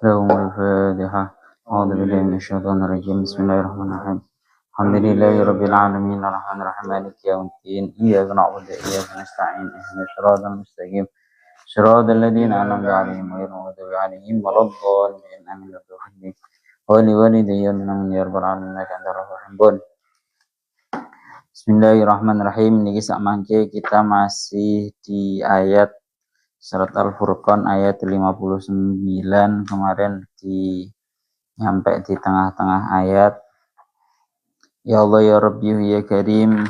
لهم الفاتحة. أعوذ بالله من الشيطان الرجيم. بسم الله الرحمن الرحيم. الحمد لله رب العالمين الرحمن الرحيم مالك يوم الدين. إياك نعبد وإياك نستعين اهدنا الصراط المستقيم صراط الذين أنعمت عليهم غير المغضوب عليهم ولا الضالين آمين. ولوالدي من يا رب العالمين إنك أنت الرحمن. Bismillahirrahmanirrahim. Niki sakmangke kita masih di ayat Surat Al-Furqan ayat 59. Kemarin nyampe di tengah-tengah ayat. Ya Allah ya Rabbi ya Karim.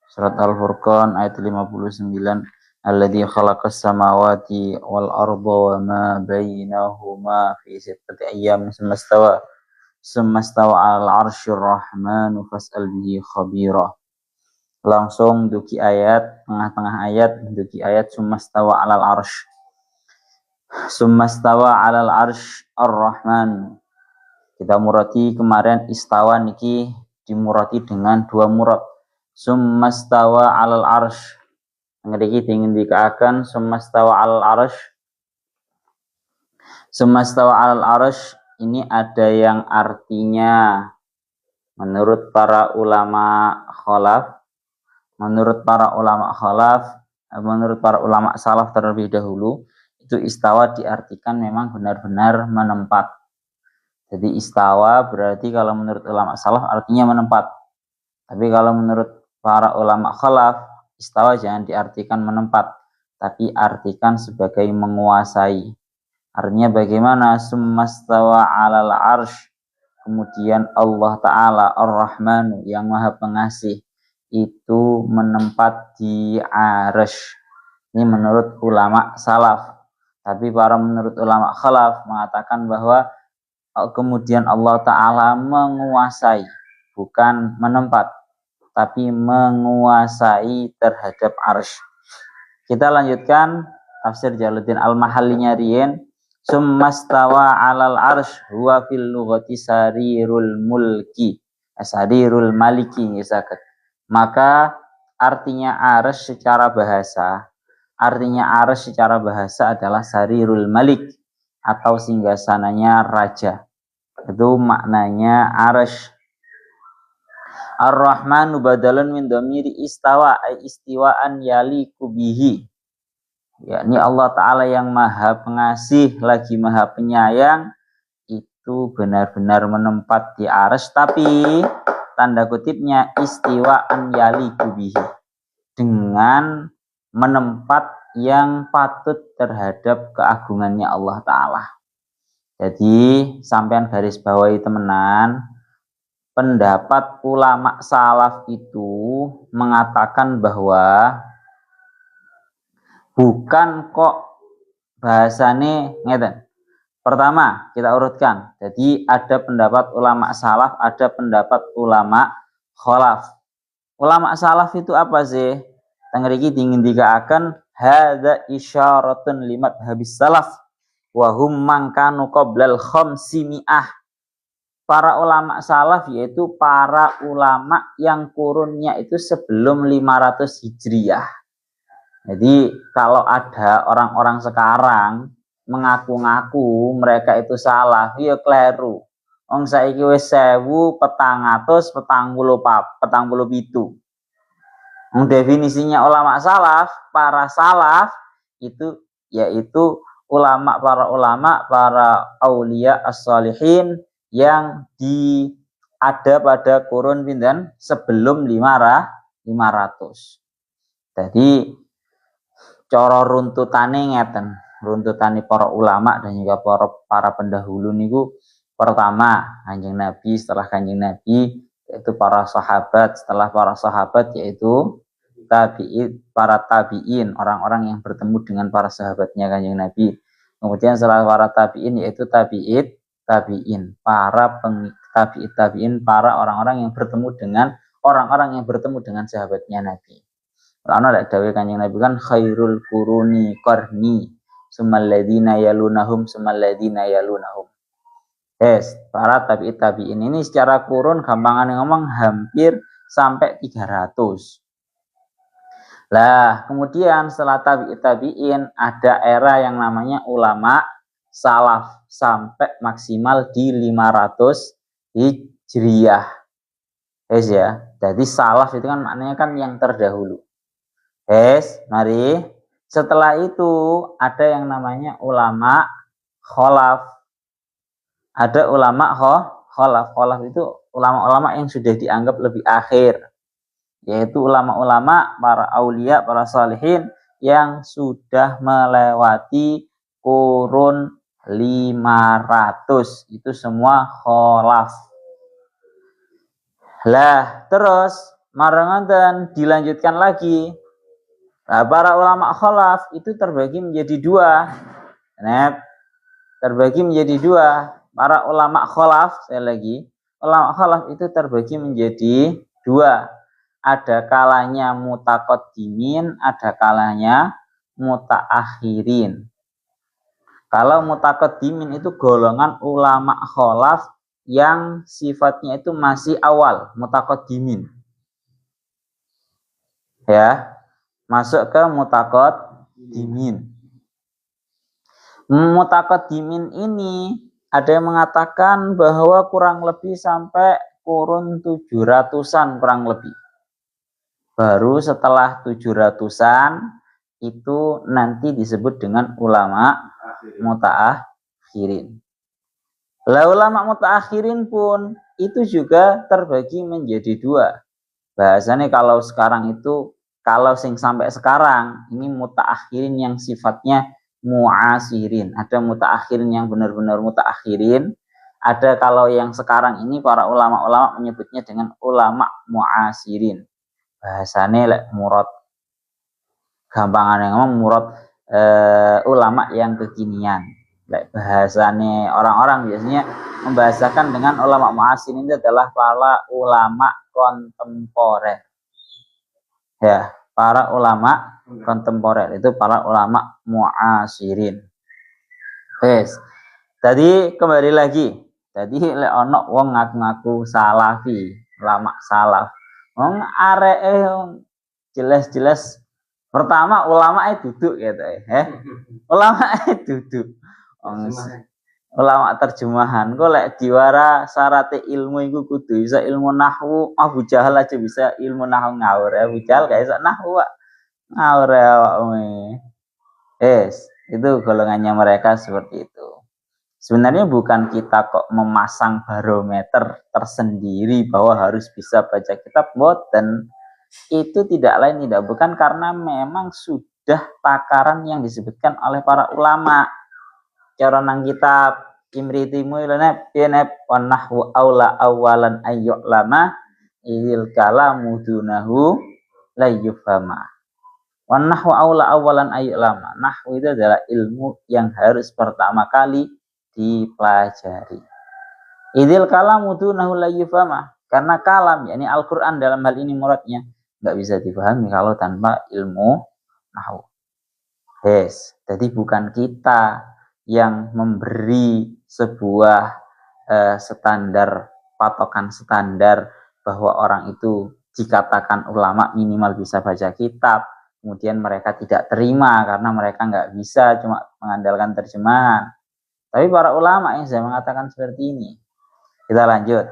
Surat Al-Furqan ayat 59. Alladzi khalaqas samawati wal arda wa ma bainahuma fi sittati ayyam tsumma stawa 'alal 'arsyir rahmanu fas'al bihi khabira. Langsung duki ayat, tengah-tengah ayat, duki ayat summastawa 'alal 'arsy. Summastawa 'alal 'arsy ar-rahman. Kita murati kemarin istawa niki dimurati dengan dua murad. Summastawa 'alal 'arsy. Ngriki ingin dikaaken summastawa 'alal 'arsy. Summastawa 'alal 'arsy ini ada yang artinya menurut para ulama khalaf, menurut para ulama salaf terlebih dahulu, itu istawa diartikan memang benar-benar menempat. Jadi istawa berarti kalau menurut ulama salaf artinya menempat. Tapi kalau menurut para ulama khalaf, istawa jangan diartikan menempat, tapi artikan sebagai menguasai. Artinya bagaimana? Summastawa 'alal 'arsy. Kemudian Allah Ta'ala Ar-Rahmanu yang Maha Pengasih itu menempat di arsy. Ini menurut ulama salaf. Tapi menurut ulama khalaf mengatakan bahwa kemudian Allah Ta'ala menguasai, bukan menempat, tapi menguasai terhadap arsy. Kita lanjutkan tafsir Jalaluddin Al-Mahallinya riyen. Summastawa 'alal arsy huwa fil lughati sarirul mulki, sarirul maliki ngisaket. Maka artinya arsy secara bahasa adalah sarirul malik atau singgasananya raja. Itu maknanya arsy. Ar-Rahmanu badalun min dhamiri istawa ay istiwaan yaliku bihi. Yakni Allah Ta'ala yang Maha Pengasih lagi Maha Penyayang itu benar-benar menempat di arsy, tapi tanda kutipnya istiwaan yaliku bihi, dengan menempat yang patut terhadap keagungannya Allah Ta'ala. Jadi sampean garis bawahi temenan, pendapat ulama salaf itu mengatakan bahwa bukan kok bahasane ngeten. Pertama, kita urutkan. Jadi ada pendapat ulama salaf, ada pendapat ulama khalaf. Ulama salaf itu apa sih? Tengriki dingin dikaaken hadza isyaratun limat habis salaf wa hum man kanu qoblal khamsimi'ah. Para ulama salaf yaitu para ulama yang kurunnya itu sebelum 500 Hijriah. Jadi kalau ada orang-orang sekarang mengaku-ngaku mereka itu salah, ya kleru. Wong saiki wis 1447. Definisinya ulama salaf, para salaf itu yaitu para aulia as-shalihin yang ada pada kurun pinten sebelum 500. Jadi cara runtutane ngeten, runtutane para ulama dan juga para pendahulu niku, pertama Kanjeng Nabi, setelah Kanjeng Nabi yaitu para sahabat, setelah para sahabat yaitu para tabi'in, orang-orang yang bertemu dengan para sahabatnya Kanjeng Nabi. Kemudian setelah para tabi'in yaitu tabi'in, para orang-orang yang bertemu dengan sahabatnya Nabi. Ana lek dawuh Kanjeng Nabi kan khairul quruni qarni summal ladzina yalunahum. Para tabi'in ini secara kurun gampangane ngomong hampir sampai 300. Lah, kemudian setelah tabi'in ada era yang namanya ulama salaf. sampai maksimal di 500 Hijriyah. Yes ya. Jadi salaf itu kan maknanya kan yang terdahulu. Yes, mari. Setelah itu ada yang namanya ulama kholaf. Ada ulama kholaf. Kholaf itu ulama-ulama yang sudah dianggap lebih akhir. Yaitu ulama-ulama, para aulia, para salihin yang sudah melewati kurun 500. Itu semua kholaf. Lah, terus marangan dilanjutkan lagi. Nah, para ulama kholaf itu terbagi menjadi dua. Terbagi menjadi dua. Para ulama kholaf, ulama kholaf itu terbagi menjadi dua. Ada kalanya mutaqaddimin, ada kalanya mutaakhirin. Kalau mutaqaddimin itu golongan ulama kholaf yang sifatnya itu masih awal, mutaqaddimin. Ya, masuk ke mutaqaddimin. Mutaqaddimin ini ada yang mengatakan bahwa kurang lebih sampai kurun 700-an kurang lebih. Baru setelah 700-an itu nanti disebut dengan ulama mutaakhirin. Lah ulama mutaakhirin pun itu juga terbagi menjadi dua. Bahasanya kalau sekarang itu, kalau sing sampai sekarang ini mutaakhirin yang sifatnya muasirin. Ada mutaakhirin yang benar-benar mutaakhirin. Ada kalau yang sekarang ini para ulama-ulama menyebutnya dengan ulama muasirin. Bahasane lek murad gampangane ngomong murad ulama yang kekinian. Lek bahasane orang-orang biasanya membahasakan dengan ulama muasir ini adalah para ulama kontemporer. Ya, para ulama kontemporer itu para ulama muasirin. Wes. Tadi kembali lagi. Tadi lek ono wong ngaku-ngaku salafi, ulama salaf. Wong areke jelas-jelas pertama ulama duduk gitu ulama duduk ulama terjemahan kok lek diwara syarat ilmu iku kudu bisa ilmu nahwu. Abu Jahal aja bisa ilmu nahwu ngawur ya. Abu Jahal gak iso nahwu ngawur ya awakmu. Itu golongannya mereka seperti itu. Sebenarnya bukan kita kok memasang barometer tersendiri bahwa harus bisa baca kitab, boten. Itu tidak lain tidak bukan karena memang sudah takaran yang disebutkan oleh para ulama. Cara nang kitab Imritimu ilanep yenep wanahwu aula awalan ayyu'lama idil kalamu dunahu layyufama. Wanahwu aula awalan ayyu'lama. Nahwu itu adalah ilmu yang harus pertama kali dipelajari. Idil kalamu dunahu layyufama. Karena kalam, yakni Al-Quran dalam hal ini muradnya nggak bisa dipahami kalau tanpa ilmu nahwu. Jadi bukan kita yang memberi sebuah standar, patokan standar bahwa orang itu dikatakan ulama minimal bisa baca kitab, kemudian mereka tidak terima karena mereka nggak bisa, cuma mengandalkan terjemahan. Tapi para ulama yang saya mengatakan seperti ini. Kita lanjut.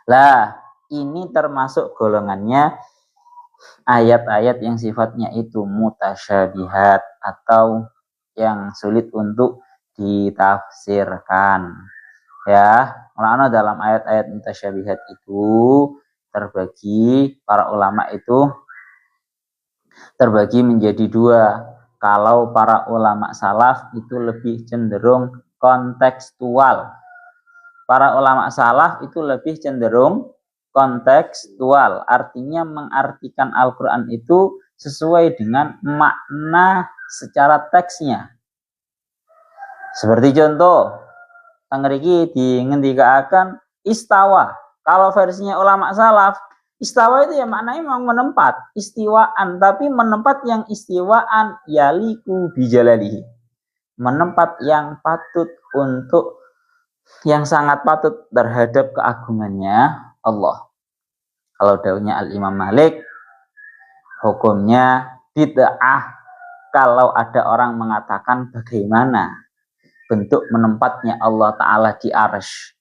Lah, ini termasuk golongannya ayat-ayat yang sifatnya itu mutasyabihat atau yang sulit untuk ditafsirkan. Ya, karena dalam ayat-ayat mutasyabihat itu terbagi, para ulama itu terbagi menjadi dua. Kalau para ulama salaf itu lebih cenderung kontekstual. Para ulama salaf itu lebih cenderung kontekstual, artinya mengartikan Al-Quran itu sesuai dengan makna secara teksnya. Seperti contoh, tangriki dingendikakan istawa. Kalau versinya ulama salaf, istawa itu ya maknanya memang menempat, istiwaan, tapi menempat yang istiwaan yaliku bijalalihi. Menempat yang patut untuk, yang sangat patut terhadap keagungannya Allah. Kalau daunnya Al-Imam Malik, hukumnya bid'ah kalau ada orang mengatakan bagaimana bentuk menempatnya Allah Ta'ala di arsy?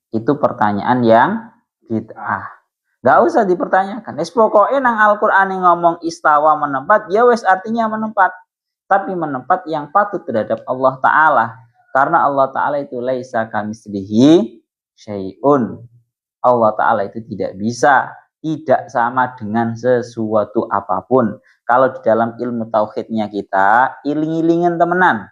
Itu pertanyaan yang bid'ah. Gak usah dipertanyakan. Pokoknya nang Al-Qur'an ngomong istawa menempat, ya wes artinya menempat. Tapi menempat yang patut terhadap Allah Ta'ala. Karena Allah Ta'ala itu laisa kamitslihi syai'un. Allah Ta'ala itu tidak bisa, tidak sama dengan sesuatu apapun. Kalau di dalam ilmu tauhidnya kita, iling-ilingen temenan.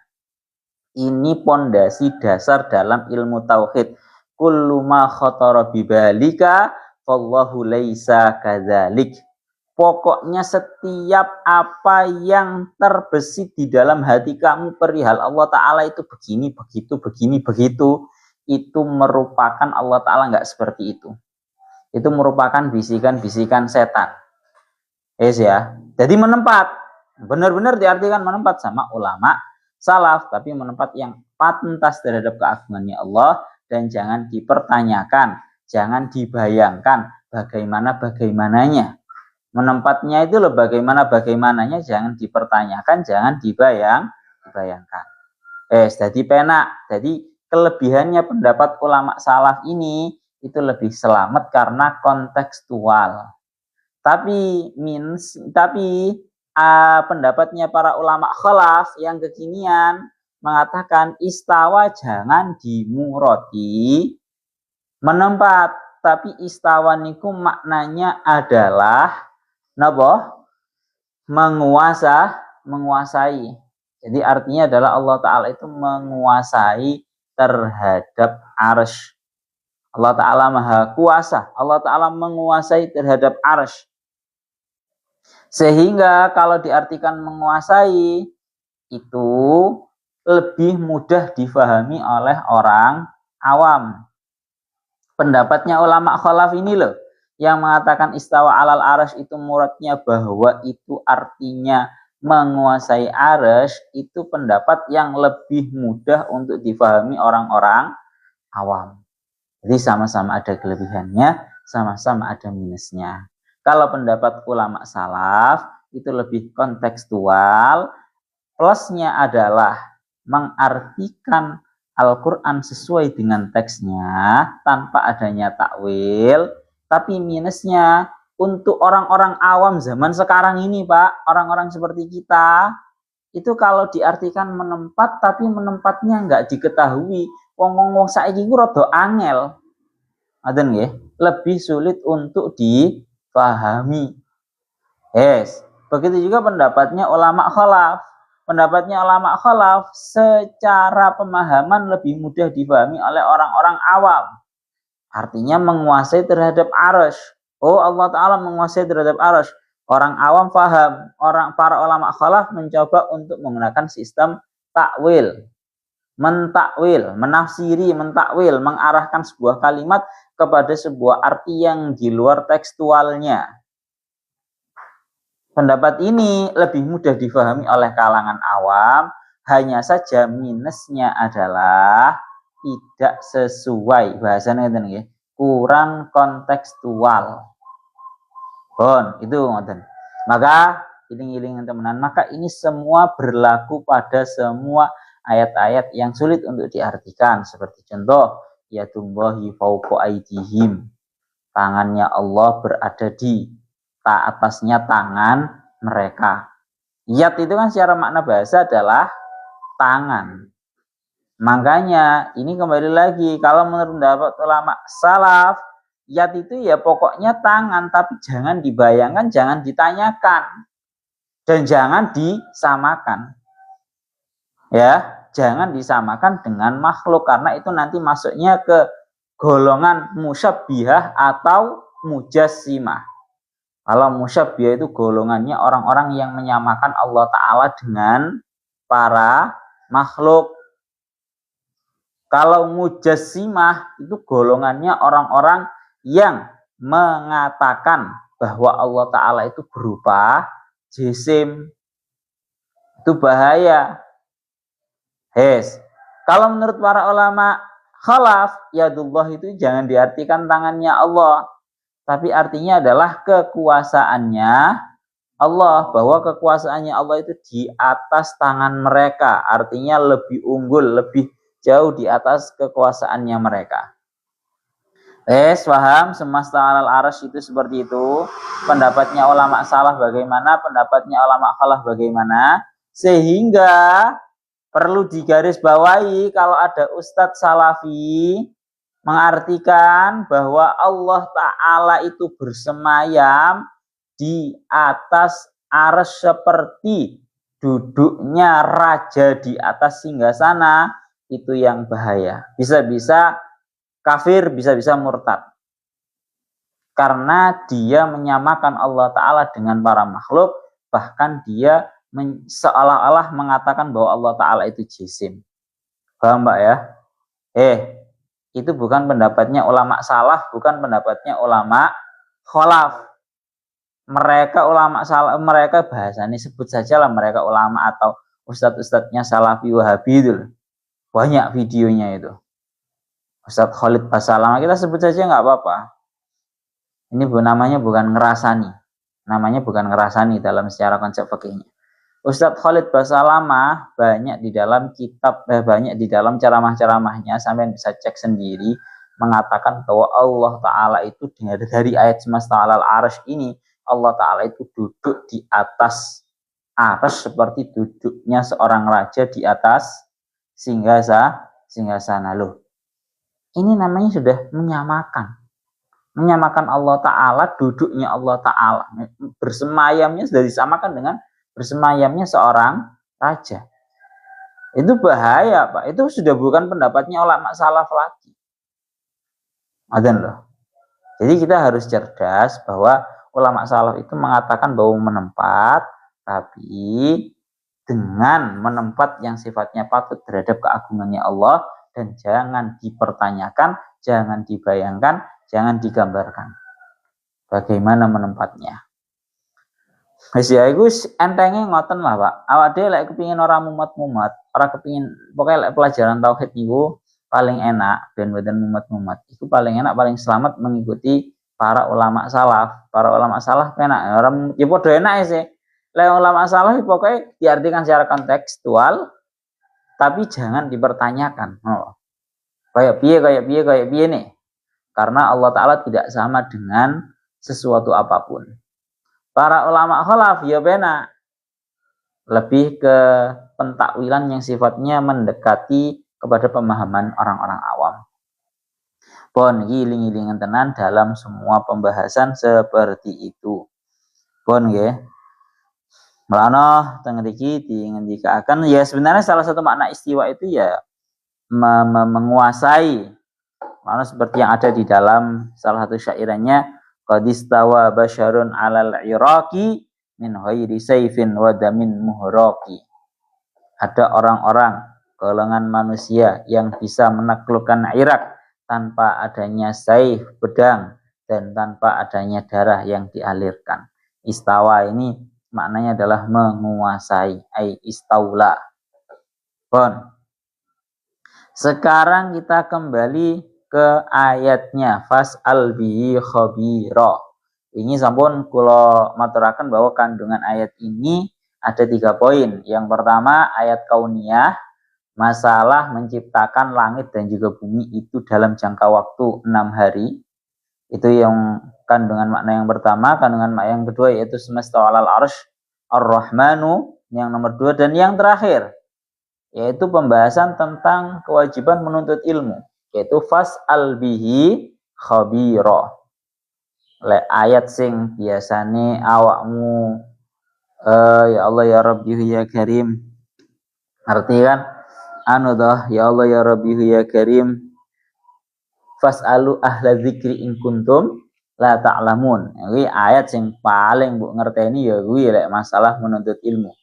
Ini pondasi dasar dalam ilmu tauhid. Kullu ma khatara bibalika wallahu laisa kadzalik. Pokoknya setiap apa yang terbesit di dalam hati kamu perihal Allah Ta'ala itu begini, begitu, begini, begitu. Itu merupakan Allah Ta'ala nggak seperti itu. Itu merupakan bisikan-bisikan setan. Ya. Jadi menempat. Benar-benar diartikan menempat sama ulama salaf. Tapi menempat yang pantas terhadap keagungannya Allah. Dan jangan dipertanyakan. Jangan dibayangkan bagaimana-bagaimananya. Menempatnya itu loh bagaimananya jangan dipertanyakan, jangan dibayangkan. Jadi penak. Jadi kelebihannya pendapat ulama salaf ini itu lebih selamat karena kontekstual. Tapi pendapatnya para ulama khalaf yang kekinian mengatakan istawa jangan dimuroti menempat, tapi istawa niku maknanya adalah napa? Menguasai. Jadi artinya adalah Allah Ta'ala itu menguasai terhadap arsy. Allah Ta'ala maha kuasa. Allah Ta'ala menguasai terhadap arsy. Sehingga kalau diartikan menguasai itu lebih mudah difahami oleh orang awam. Pendapatnya ulama khalaf ini loh yang mengatakan istawa alal arsy itu muradnya bahwa itu artinya menguasai arsy, itu pendapat yang lebih mudah untuk difahami orang-orang awam. Jadi sama-sama ada kelebihannya, sama-sama ada minusnya. Kalau pendapat ulama salaf itu lebih kontekstual, plusnya adalah mengartikan Al-Quran sesuai dengan teksnya tanpa adanya takwil. Tapi minusnya untuk orang-orang awam zaman sekarang ini Pak, orang-orang seperti kita, itu kalau diartikan menempat tapi menempatnya nggak diketahui. Wong-wong saiki ku rada angel. Ngoten nggih, lebih sulit untuk dipahami. Begitu juga pendapatnya ulama khalaf. Pendapatnya ulama khalaf secara pemahaman lebih mudah dipahami oleh orang-orang awam. Artinya menguasai terhadap arsy. Oh, Allah Ta'ala menguasai terhadap arsy. Orang awam paham. Para ulama khalaf mencoba untuk menggunakan sistem takwil. Mentakwil, menafsiri, mentakwil, mengarahkan sebuah kalimat kepada sebuah arti yang di luar tekstualnya. Pendapat ini lebih mudah difahami oleh kalangan awam, hanya saja minusnya adalah tidak sesuai, bahasanya ya, kurang kontekstual. Itu ngoten. Maka iling-iling temenan, maka ini semua berlaku pada semua ayat-ayat yang sulit untuk diartikan, seperti contoh yadullahi fawqa aydihim, tangannya Allah berada di atasnya tangan mereka. Yad itu kan secara makna bahasa adalah tangan. Makanya ini kembali lagi, kalau menurut pendapat ulama salaf, yad itu ya pokoknya tangan, tapi jangan dibayangkan, jangan ditanyakan, dan jangan disamakan. Ya, jangan disamakan dengan makhluk, karena itu nanti masuknya ke golongan musyabbihah atau mujassimah. Kalau musyabbihah itu golongannya orang-orang yang menyamakan Allah Ta'ala dengan para makhluk. Kalau mujassimah itu golongannya orang-orang yang mengatakan bahwa Allah Ta'ala itu berupa jisim. Itu bahaya. Kalau menurut para ulama khalaf, yadullah itu jangan diartikan tangannya Allah, tapi artinya adalah kekuasaannya Allah, bahwa kekuasaannya Allah itu di atas tangan mereka, artinya lebih unggul, lebih jauh di atas kekuasaannya mereka. Paham? Semesta alal arsy itu seperti itu. Pendapatnya ulama salaf bagaimana, pendapatnya ulama khalaf bagaimana, sehingga perlu digarisbawahi kalau ada ustadz salafi mengartikan bahwa Allah Ta'ala itu bersemayam di atas arsy seperti duduknya raja di atas singgasana, itu yang bahaya. Bisa-bisa kafir, bisa-bisa murtad. Karena dia menyamakan Allah Ta'ala dengan para makhluk, bahkan dia seolah-olah mengatakan bahwa Allah Ta'ala itu jisim. Paham Mbak ya? Itu bukan pendapatnya ulama salaf, bukan pendapatnya ulama khalaf. Mereka ulama salaf, mereka bahasanya sebut saja lah mereka ulama atau ustadz-ustadznya salafi wahabi itu. Banyak videonya itu. Ustadz Khalid Basalamah kita sebut saja nggak apa-apa. Ini namanya bukan ngerasani. Namanya bukan ngerasani dalam secara konsep fikihnya. Ustadz Khalid Basalamah banyak di dalam kitab, banyak di dalam ceramah-ceramahnya, sampai bisa cek sendiri, mengatakan bahwa Allah Ta'ala itu dari ayat semesta alal arsy ini, Allah Ta'ala itu duduk di atas arsy seperti duduknya seorang raja di atas singgasana. Loh, ini namanya sudah menyamakan Allah Ta'ala, duduknya Allah Ta'ala, bersemayamnya sudah disamakan dengan bersemayamnya seorang raja. Itu bahaya Pak, itu sudah bukan pendapatnya ulama salaf lagi. Adan loh. Jadi kita harus cerdas bahwa ulama salaf itu mengatakan bahwa menempat, tapi dengan menempat yang sifatnya patut terhadap keagungannya Allah, dan jangan dipertanyakan, jangan dibayangkan, jangan digambarkan bagaimana menempatnya. Wis ya iku entenge ngoten lah Pak. Awak dhewe lek kepengin ora mumet-mumet, ora kepengin pokoke lek pelajaran tauhid niku paling enak ben mboten mumet-mumet. Iku paling enak, paling selamat mengikuti para ulama salaf. Para ulama salaf enak, ora ya padha enak sih. Lek ulama salaf pokoke diartikan secara kontekstual tapi jangan dipertanyakan. Oh. Kayak piye nih. Karena Allah Ta'ala tidak sama dengan sesuatu apapun. Para ulama khalaf ya benar, lebih ke pentakwilan yang sifatnya mendekati kepada pemahaman orang-orang awam. Pon giling-gilingan tenan dalam semua pembahasan seperti itu. Pon nggih. Melana teng mriki dingendikaken ya sebenarnya salah satu makna istiwa itu ya menguasai. Melana seperti yang ada di dalam salah satu syairannya, qadistawa basyarun 'alal iraqi min ghairi sayfin wa damin muhraqi. Ada orang-orang golongan manusia yang bisa menaklukkan Irak tanpa adanya saif, pedang, dan tanpa adanya darah yang dialirkan. Istawa ini maknanya adalah menguasai, ai istaula. Bon. Sekarang kita kembali ke ayatnya, fas'al bihi khabira. Ini sampun kula maturaken bahwa kandungan ayat ini ada 3 poin. Yang pertama ayat kauniyah, masalah menciptakan langit dan juga bumi itu dalam jangka waktu 6 hari. Itu yang kandungan makna yang pertama. Kandungan makna yang kedua yaitu semesta alal arsy ar-rahmanu, yang nomor 2. Dan yang terakhir yaitu pembahasan tentang kewajiban menuntut ilmu, yaitu fas'al bihi khabira. Le ayat sing biasane awakmu ya Allah ya Rabbi ya Karim, arti kan anu toh, ya Allah ya Rabbi ya Karim, fas'alu ahla dzikri in kuntum la ta'lamun. Ini ayat sing paling mbok ngerteni ya kuwi lek masalah menuntut ilmu.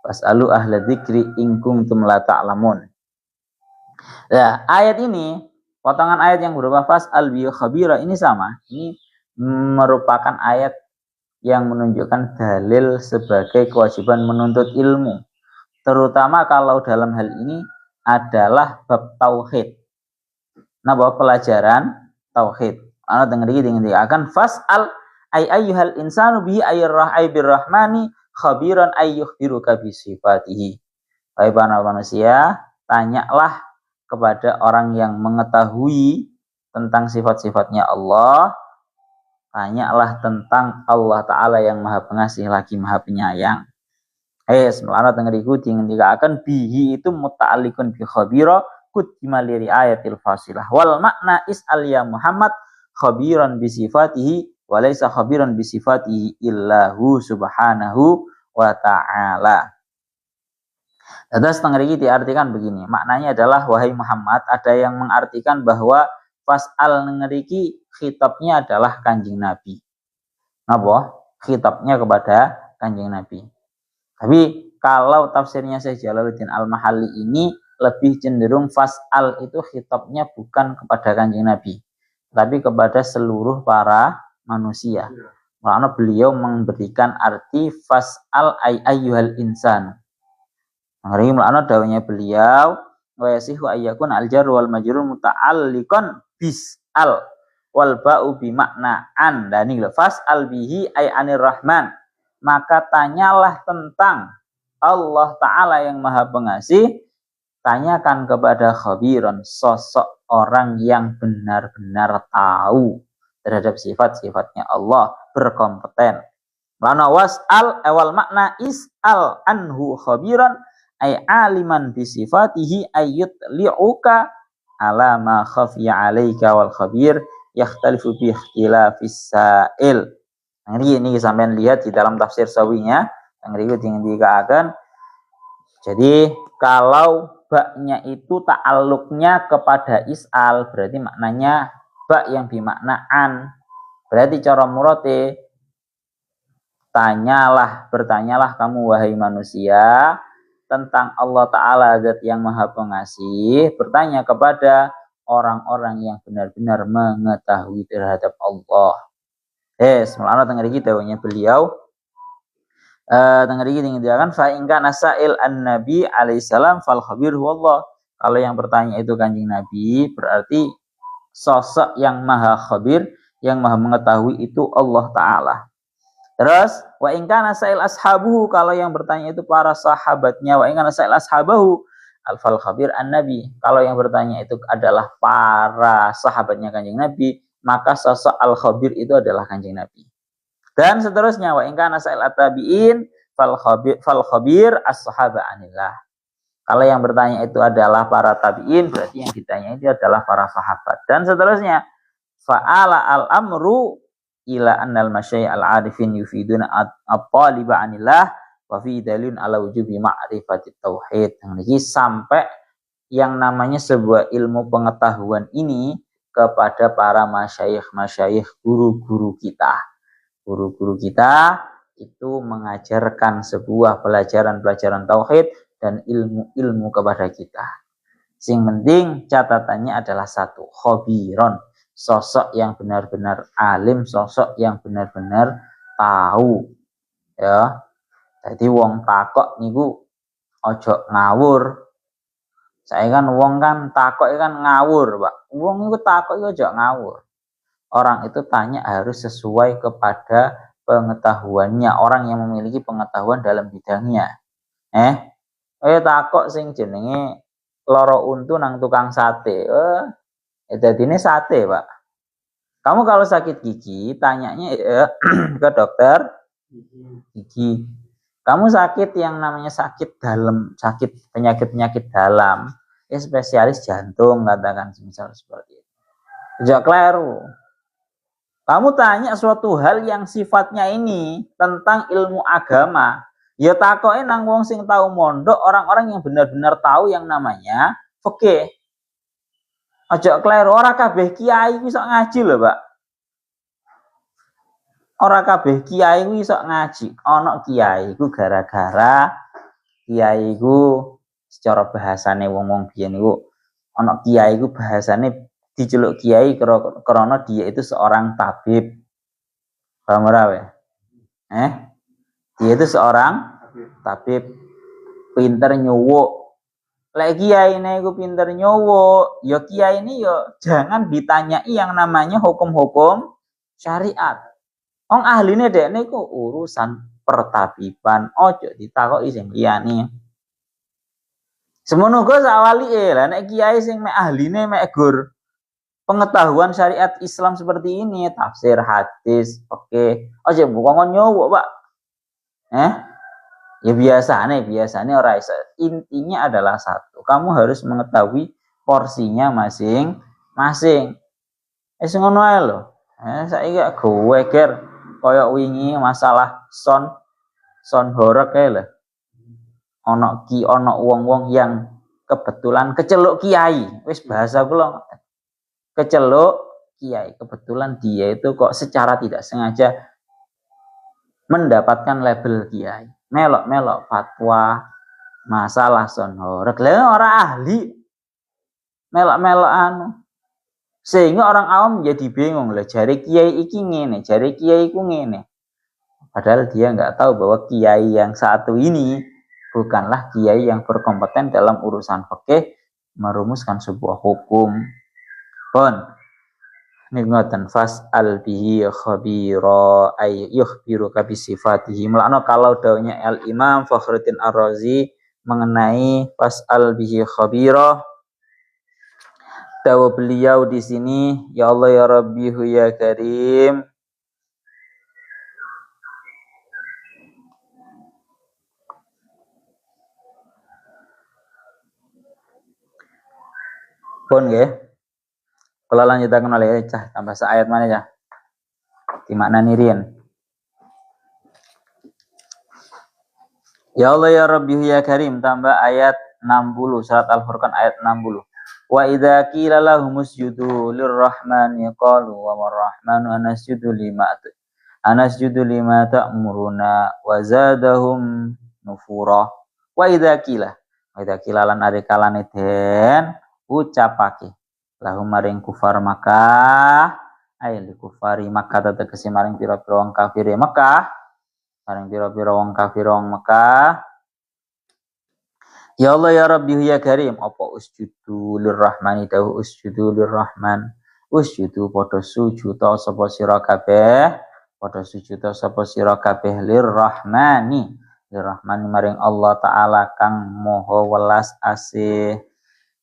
Fas'alu ahla dzikri in kuntum la ta'lamun. Nah, ayat ini, potongan ayat yang berupa fas'al bihi khabira ini sama. Ini merupakan ayat yang menunjukkan dalil sebagai kewajiban menuntut ilmu. Terutama kalau dalam hal ini adalah bab tauhid. Nah, bab pelajaran tauhid. Ana dengar iki akan fas'al ay ayyuhal insanu bihi ay birrahmani khabiran ay yukhbiruka bi sifatihi. Wahai para manusia, tanyalah kepada orang yang mengetahui tentang sifat-sifatnya Allah. Tanyalah tentang Allah Ta'ala yang maha pengasih lagi maha penyayang. Sebenarnya tengeriku dikatakan bihi itu muta'alikun bi khabira kutima liri ayatil fasilah. Wal makna is'al ya Muhammad khabiran bi sifatihi walaysa khabiran bi sifatihi illahu subhanahu wa ta'ala. Terus tengeriku diartikan begini. Maknanya adalah wahai Muhammad, ada yang mengartikan bahwa fas'al ngeriki khitabnya adalah Kanjeng Nabi. Napa? Khitabnya kepada Kanjeng Nabi. Tapi kalau tafsirnya Syekh Jalaluddin Al-Mahalli ini lebih cenderung fas'al itu khitabnya bukan kepada Kanjeng Nabi, tapi kepada seluruh para manusia. Karena beliau memberikan arti fas'al ayyuhal insan. Hari melana dawanya beliau wa yasihu ayyakun al-jar wal majrur muta'alliqan bis'al wal ba'u bi makna an. Dan ini fas'al bihi ay anir rahman. Maka tanyalah tentang Allah Ta'ala yang maha pengasih. Tanyakan kepada khabiran, sosok orang yang benar-benar tahu terhadap sifat-sifatnya Allah, berkompeten. Lana was'al awal makna is'al anhu khabiran ay aliman bi sifatihi ayyut li'uka ala ma khafiya alaika wal khabir yakhtalifu bi ikhtilafis sa'il. Ini sampean lihat di dalam tafsir sawinya yang dikatakan. Jadi kalau baknya itu ta'alluqnya kepada is'al, berarti maknanya bak yang bimaknaan. Berarti cara murate bertanyalah kamu wahai manusia tentang Allah Ta'ala zat yang maha pengasih. Bertanya kepada orang-orang yang benar-benar mengetahui terhadap Allah. Semalana tengah kita dawanya beliau tengah kita kan fa in kana sa'il an-nabi alaihi salam fal khabir huwallah. Kalau yang bertanya itu Kanjeng Nabi, berarti sosok yang maha khabir, yang maha mengetahui itu Allah Ta'ala. Terus wa in kana sa'il ashabuhu, kalau yang bertanya itu para sahabatnya, wa in kana sa'il ashabahu al-fal khabir an-nabi. Kalau yang bertanya itu adalah para sahabatnya Kanjeng Nabi, maka sosok al-khabir itu adalah Kanjeng Nabi. Dan seterusnya wa in kana sa'il at-tabi'in fal khabir as-sahaba anillah. Kalau yang bertanya itu adalah para tabi'in, berarti yang ditanya itu adalah para sahabat. Dan seterusnya fa'ala al-amru ila annal masyayikh al-arifin yufiduna at-taliba anillah wa fi dalilun ala wujubi ma'rifati tauhid. Jadi sampai yang namanya sebuah ilmu pengetahuan ini kepada para masyayikh, guru-guru kita. Guru-guru kita itu mengajarkan sebuah pelajaran-pelajaran tauhid dan ilmu-ilmu kepada kita. Sing penting catatannya adalah satu, khabiron, sosok yang benar-benar alim, sosok yang benar-benar tahu. Ya. Jadi wong takok niku ojo ngawur. Saya kan wong kan takok kan ngawur, Pak. Wong itu takok itu aja ngawur. Orang itu tanya harus sesuai kepada pengetahuannya, orang yang memiliki pengetahuan dalam bidangnya. Takok sing jenenge loro untu nang tukang sate. Dadine sate, Pak. Kamu kalau sakit gigi tanyanya ke dokter gigi. Kamu sakit yang namanya sakit dalam, sakit penyakit-penyakit dalam, spesialis jantung katakan misal seperti itu. Tidak keliru. Kamu tanya suatu hal yang sifatnya ini tentang ilmu agama, ya takoke nang wong sing tahu mondok, orang-orang yang benar-benar tahu yang namanya fikih. Aja keliru, ora kabeh kiai iso ngaji lho, Pak. Ora kabeh kiai ku iso ngaji. Ana kiai ku gara-gara kiai ku secara bahasane wong-wong biyen niku ana kiai ku bahasane diceluk kiai karena dia itu seorang tabib. Paham ora we? Dia itu seorang tabib pinter nyuwuk. Lek kiai niku pinter nyuwuk, ya kiai ini ya jangan ditanyai yang namanya hukum-hukum syariat. Wong ahline dekne iku urusan pertabiban, ojo ditakoki sing liyane. Semono go sawalike lah nek kiai sing mek ahline mek gur pengetahuan syariat Islam seperti ini, tafsir hadis, oke. Ojo bukan nyowok, Pak. Ya biasanya ora iso. Intinya adalah satu, kamu harus mengetahui porsinya masing-masing. Ngono ae lho. Saiki gak goweger koyo wingi masalah son horor kae lho. Ono wong-wong yang kebetulan keceluk kiai. Wis bahasa kula keceluk kiai. Kebetulan dia itu kok secara tidak sengaja mendapatkan label kiai. Melok-melok fatwa masalah son horor. Lah ora ahli. Melok-melok anu. Sehingga orang awam menjadi bingung lah, jari kiai iki ngene, jari kiai iku ngene. Padahal dia nggak tahu bahwa kiai yang satu ini bukanlah kiai yang berkompeten dalam urusan fikih merumuskan sebuah hukum. Pun ngoten fas'al bihi khabira ay yukhbiruka bi sifatihi. Mulane kalau dawuhnya Al Imam Fakhruddin Ar-Razi mengenai fas'al bihi khabira, dawuh beliau di sini, ya Allah ya Rabbi ya Karim. Pun nggih. Kalau lanjutaken oleh cah tambah ayat mana ya? Di makna nirin. Ya Allah ya Rabbi ya Karim tambah ayat 60 surat Al-Furqan ayat 60. Wa idza qila lahum usjudu lirrahmani qalu wa marrahmanu anasjudu lima ta'muruna wa zadahum nufura. Wa idza qila lan ari kalane den ucapake lahum maring kufar Makkah ayil kufari Makkah tegese maring pira-pira wong kafir Makkah maring pira-pira wong kafir wong Makkah. Ya Allah ya Rabbi ya Karim, apa usjudu lirrahmani dawu usjudu lirrahman. Usjudu padha sujud sapa sira kabeh, padha sujud sapa sira kabeh lirrahmani. Lirrahmani maring Allah taala kang maha welas asih.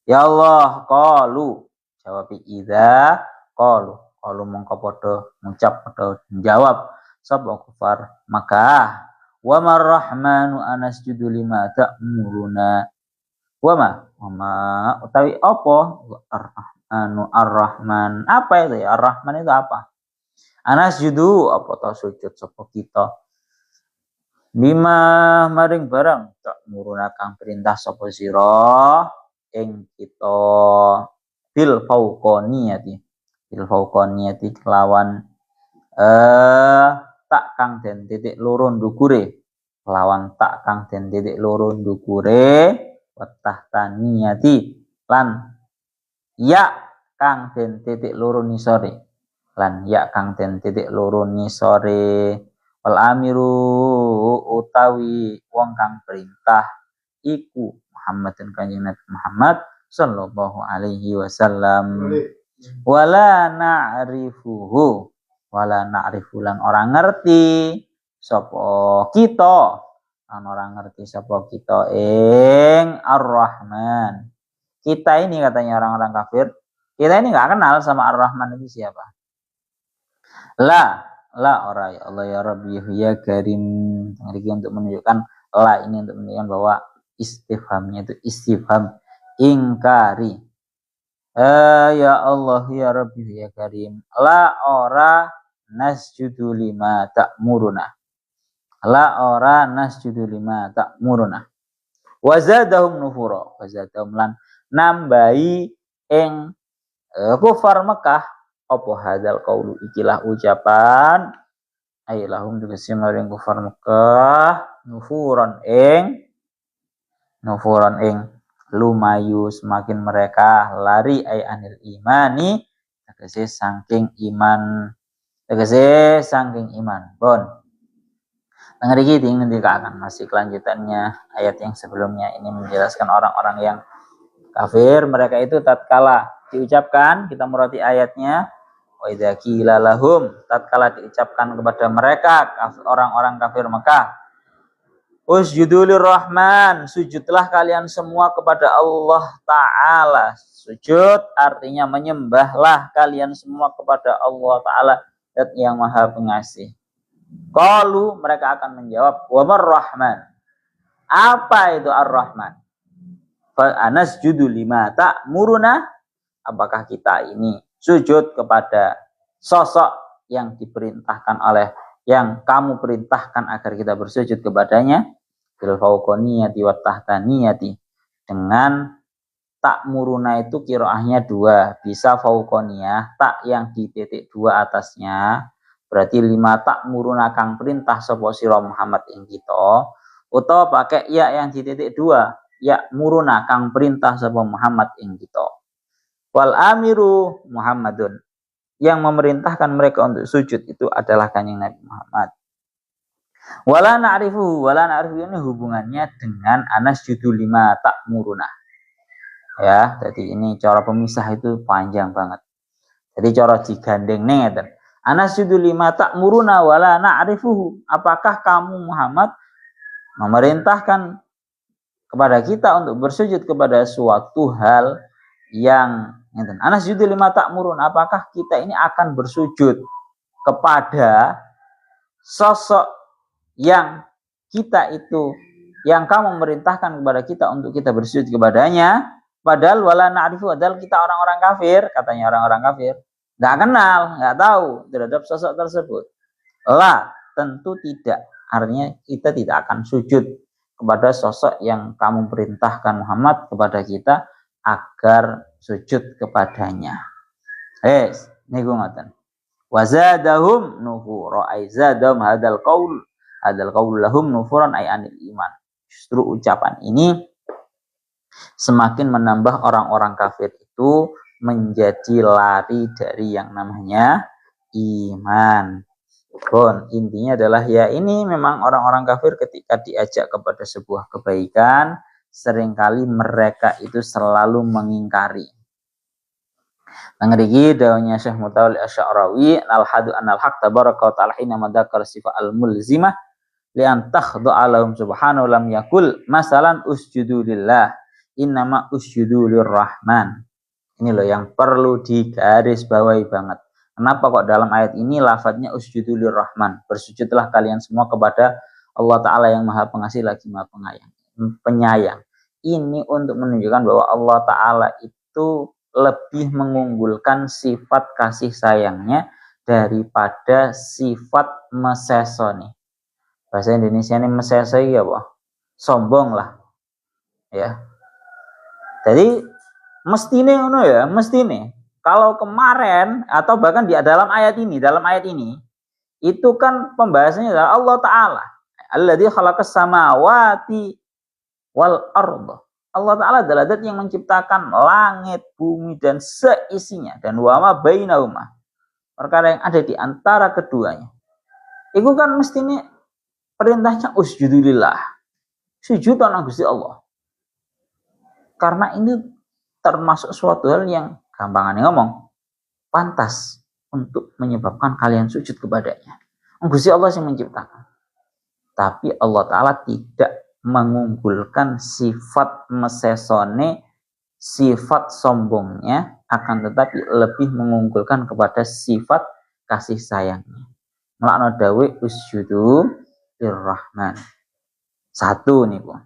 Ya Allah, qalu jawab idza qalu mongko padha ngucap padha jawab sapa kufar Makkah. Wa marrahmanu anasjudu lima ta'muruna. Wa ma utawi apa ar-rahman. Apa itu ya? Ar-Rahman itu apa? Anasjudu apa ta sujud sapa kita. Lima maring barang ta'muruna kang perintah sapa sira ing kita bil fauqaniyati kelawan tak kang den titik loro ndukure lawan tak kang den titik loro ndukure watahtaniyati lan ya kang den titik loro nisore wal amiru utawi wong kang perintah iku Muhammadun kanjeng Nabi Muhammad sallallahu alaihi wasallam. Wala na'rifu lan orang ngerti sapa kita ing Ar-Rahman. Kita ini katanya orang-orang kafir, kita ini nggak kenal sama Ar-Rahman itu siapa. La ora ya Allah ya Rabbi ya Karim. Ini untuk menunjukkan ini untuk menunjukkan bahwa istifhamnya itu istifham ingkari. Ya Allah ya Rabbi ya Karim. La ora nasjudu lima ta'muruna. Wa zadahum nufura. Wa zadahum lan nambahi ing kufar Mekah apa hadzal qaulu ikilah ucapan ailahum dikasih maring kufar Mekah nufuran ing lumayu semakin mereka lari anil imani tegese saking iman bon. Ngeriki akan masih kelanjutannya ayat yang sebelumnya ini menjelaskan orang-orang yang kafir. Mereka itu tatkala diucapkan kita meroti ayatnya Wa idza qila lahum, tatkala diucapkan kepada mereka orang-orang kafir Mekah, usjudu lirrahman, sujudlah kalian semua kepada Allah Ta'ala. Sujud artinya menyembahlah kalian semua kepada Allah Ta'ala, Zat yang maha pengasih. Qalu, mereka akan menjawab, wa marrahman, apa itu ar-rahman? Fa anasjudu lima ta'muruna, apakah kita ini sujud kepada sosok yang diperintahkan oleh, yang kamu perintahkan agar kita bersujud kepadanya, bil fauqaniyati wa tahtaniyati, dengan ta'muruna itu qiraahnya dua, bisa fauqaniyah, tak yang di titik dua atasnya, berarti lima ta'muruna kang perintah sapa sira Muhammad ing kita, utawa pakai ya yang di titik dua, ya muruna kang perintah sapa Muhammad ing kita. Wal amiru Muhammadun, yang memerintahkan mereka untuk sujud itu adalah Kanjeng Nabi Muhammad. Wala na'rifuhu, wala na'rifu ini hubungannya dengan anasjudu lima ta'muruna. Ya, jadi ini cara pemisah itu panjang banget. Jadi cara digandeng nih ngeten. Anasjudu lima ta'muruna wala na'rifuhu, apakah kamu Muhammad memerintahkan kepada kita untuk bersujud kepada suatu hal yang ngeten. Anasjudu lima ta'murun, apakah kita ini akan bersujud kepada sosok yang kita itu, yang kamu memerintahkan kepada kita untuk kita bersujud kepadanya, padahal wala na'rifu, padahal kita orang-orang kafir, katanya orang-orang kafir, nggak kenal, nggak tahu terhadap sosok tersebut. La, tentu tidak, artinya kita tidak akan sujud kepada sosok yang kamu perintahkan Muhammad kepada kita agar sujud kepadanya. Niku ngoten. Wa zadahum nufura, ay zadahum hadzal qaul lahum nufuran ay anil iman. Justru ucapan ini semakin menambah orang-orang kafir itu menjadi lari dari yang namanya iman. Intinya adalah ya ini memang orang-orang kafir ketika diajak kepada sebuah kebaikan, seringkali mereka itu selalu mengingkari. Mengerigi daunnya Syekh Mutawalli Asy'arawi, al-hadu anal haq tabaraka wa ta'ala hina madzakar sifat al-mulzimah li an takhdu'a lahum subhanahu lam yakul masalan usjudu lillah, innama usjudu lirrahman. Ini loh yang perlu digarisbawahi banget. Kenapa kok dalam ayat ini lafadznya usjudu lirrahman, bersujudlah kalian semua kepada Allah Ta'ala yang maha pengasih lagi maha penyayang. Ini untuk menunjukkan bahwa Allah Ta'ala itu lebih mengunggulkan sifat kasih sayangnya daripada sifat meseso nih. Bahasa Indonesia ini meseso ya apa? Sombong lah. Ya. Jadi mestine ngono ya, mestine. Kalau kemarin atau bahkan di dalam ayat ini itu kan pembahasannya adalah Allah Ta'ala. Alladzi khalaqas samawati wal ardh. Allah Ta'ala adalah zat yang menciptakan langit, bumi dan seisinya, dan wa ma bainahuma, perkara yang ada di antara keduanya. Itu kan mestinya perintahnya usjudulillah, sujud ana Gusti Allah. Karena ini termasuk suatu hal yang gampangan ngomong pantas untuk menyebabkan kalian sujud kepadanya. Gusti Allah yang menciptakan. Tapi Allah Ta'ala tidak mengunggulkan sifat mesesone, sifat sombongnya, akan tetapi lebih mengunggulkan kepada sifat kasih sayangnya. Melakna dawe usjudu lirrahman. Satu nih Bu.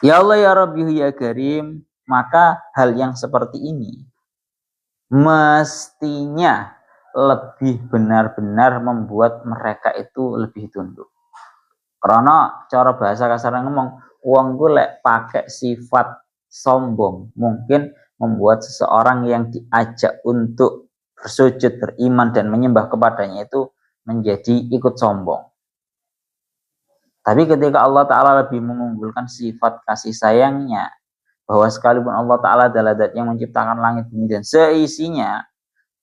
Ya Allah ya Rabbi ya Karim, maka hal yang seperti ini mestinya lebih benar-benar membuat mereka itu lebih tunduk. Karena cara bahasa kasar ngomong, wong ku lek pakai sifat sombong mungkin membuat seseorang yang diajak untuk bersujud, beriman dan menyembah kepadanya itu menjadi ikut sombong. Tapi ketika Allah Ta'ala lebih mengunggulkan sifat kasih sayangnya, bahwa sekalipun Allah Ta'ala adalah zat yang menciptakan langit bumi dan seisinya,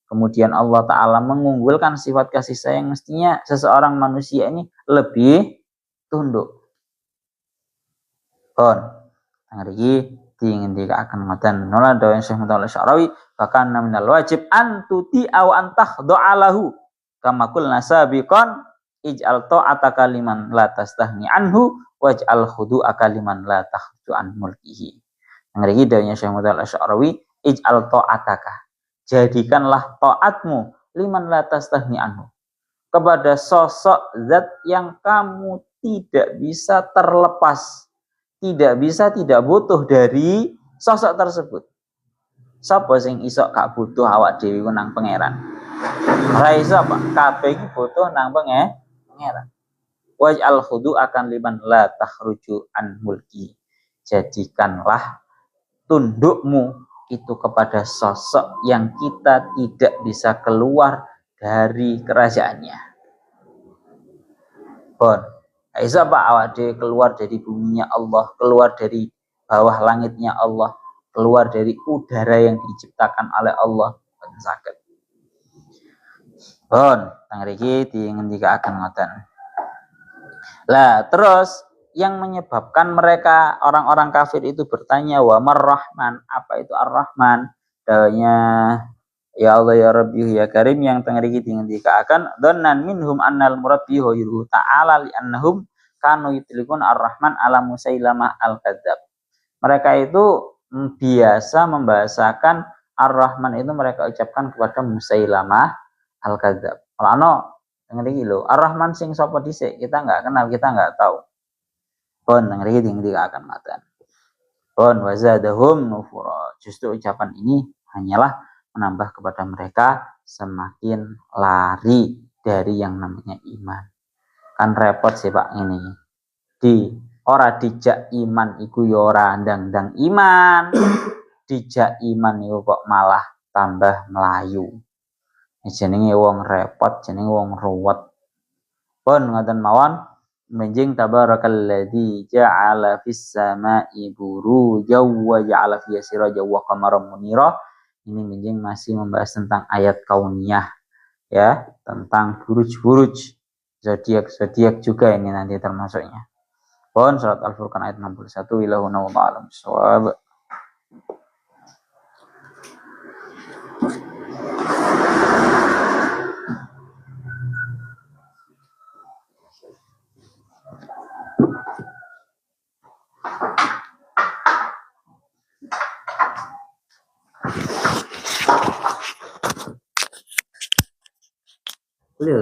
kemudian Allah Ta'ala mengunggulkan sifat kasih sayang, mestinya seseorang manusia ini lebih tunduk. Hari ngendikaaken ngoten nula dawuh Syekh Muhammad Al-Syarawi bahkan minal wajib an tuti aw an takhdu'a lahu kama qulna sabiqan ij'al ta'ataka liman la tastahni anhu waj'al khudu'aka liman la takhdu an mulkihi. Ngriki dawuh Syekh Muhammad Al-Syarawi ij'al ta'ataka, jadikanlah taatmu liman la tastahni anhu, kepada sosok zat yang kamu tidak bisa terlepas, tidak butuh dari sosok tersebut. Sapa sing iso gak butuh awak dhewe ku nang pangeran? Ora iso, Pak. Kabeh iki butuh nang pangeran. Waj'al khudu akan liman la takhruju an mulki. Jadikanlah tundukmu itu kepada sosok yang kita tidak bisa keluar dari kerajaannya. Bon, iso Pak awak dhewe keluar dari buminya Allah, keluar dari bawah langitnya Allah, keluar dari udara yang diciptakan oleh Allah, boten saged. Bon, teng mriki dingendikaken ngoten. Lah, terus yang menyebabkan mereka orang-orang kafir itu bertanya wa marrahman, apa itu ar-rahman? Dawanya ya Allah ya Rabbi ya Karim yang teng mriki dingendikaken dhannan minhum annal murad bihi ghairuhu ta'ala li annahum kanu yutlikun ar-rahman ala Musailamah al-kadzab. Mereka itu biasa membahasakan ar-rahman itu mereka ucapkan kepada Musailamah al-kadzab. Kalau ngerti lho, ar-rahman sing sapa dhisik kita enggak kenal, kita enggak tahu. Pun ngerti akan ngaten. Pun wazadahum nufura. Justru ucapan ini hanyalah menambah kepada mereka semakin lari dari yang namanya iman. Kan repot sih Pak ini. Ora dijak iman iku ya ora ndang-ndang iman. Dijak iman iku kok malah tambah melayu. Jenenge wong repot, jenenge wong ruwet. Pun ngoten mawon, menjing tabarakalladzi ja'ala fis sama'i burujan wa ja'ala fiha sirajan wa qamaran munira. Ini menjing masih membahas tentang ayat kauniyah ya, tentang buruj-buruj, zodiak juga ini nanti termasuknya. Pun surat Al-Furqan ayat 61 ilahuna wa a'lam bissawab. Boleh